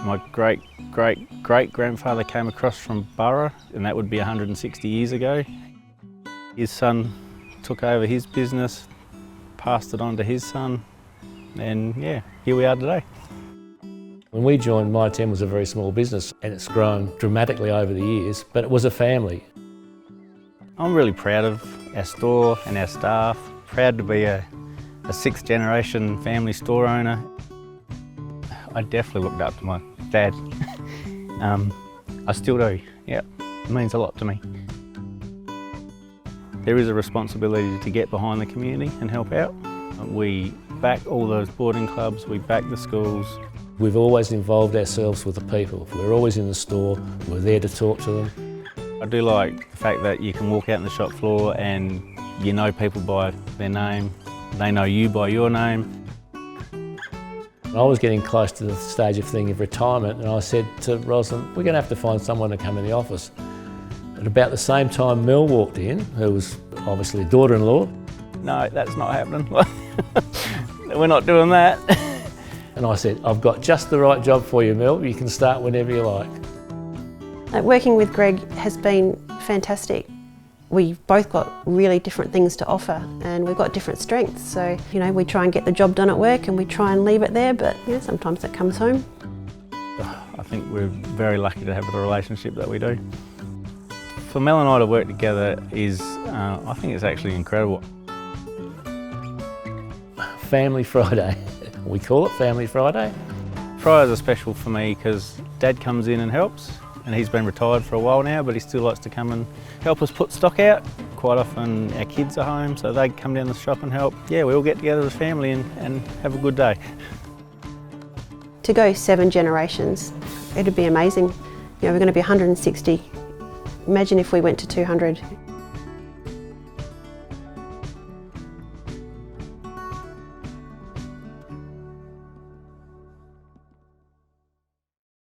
My great-great-great-grandfather came across from Borough, and that would be 160 years ago. His son took over his business, passed it on to his son, and yeah, here we are today. When we joined, Mitre was a very small business and it's grown dramatically over the years, but it was a family. I'm really proud of our store and our staff. Proud to be a sixth generation family store owner. I definitely looked up to my dad. I still do, yeah, it means a lot to me. There is a responsibility to get behind the community and help out. We back all those boarding clubs, we back the schools. We've always involved ourselves with the people. We're always in the store, we're there to talk to them. I do like the fact that you can walk out on the shop floor and you know people by their name, they know you by your name. I was getting close to the stage of thinking of retirement, and I said to Rosalind, we're going to have to find someone to come in the office. At about the same time, Mel walked in, who was obviously a daughter-in-law. No, that's not happening. We're not doing that. And I said, I've got just the right job for you, Mel. You can start whenever you like. Working with Greg has been fantastic. We've both got really different things to offer and we've got different strengths. So, you know, we try and get the job done at work and we try and leave it there, but you know, sometimes it comes home. I think we're very lucky to have the relationship that we do. For Mel and I to work together is, I think it's actually incredible. Family Friday. We call it Family Friday. Fridays are special for me because Dad comes in and helps, and he's been retired for a while now, but he still likes to come and help us put stock out. Quite often our kids are home, so they come down the shop and help. Yeah, we all get together as family and have a good day. To go 7 generations, it'd be amazing. You know, we're going to be 160. Imagine if we went to 200.